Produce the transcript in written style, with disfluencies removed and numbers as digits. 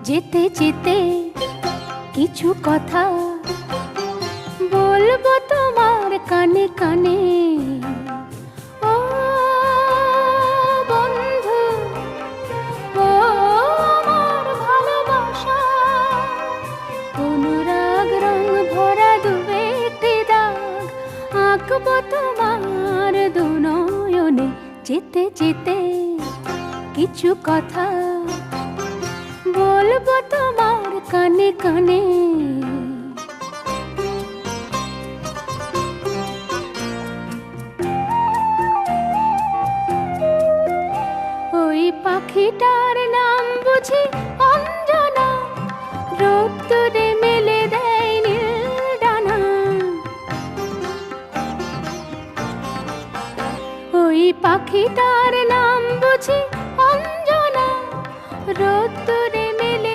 যেতে যেতে কিছু কথা বলবো তোমার কানে কানে। ও বন্ধু, ও আমার ভালোবাসা, অনুরাগ রং ভরা দুবেটি দাগ আঁকবো তোমার দু নয়নে। যেতে যেতে কিছু কথা বলবো তোমার কানে কানে। ওই পাখিটা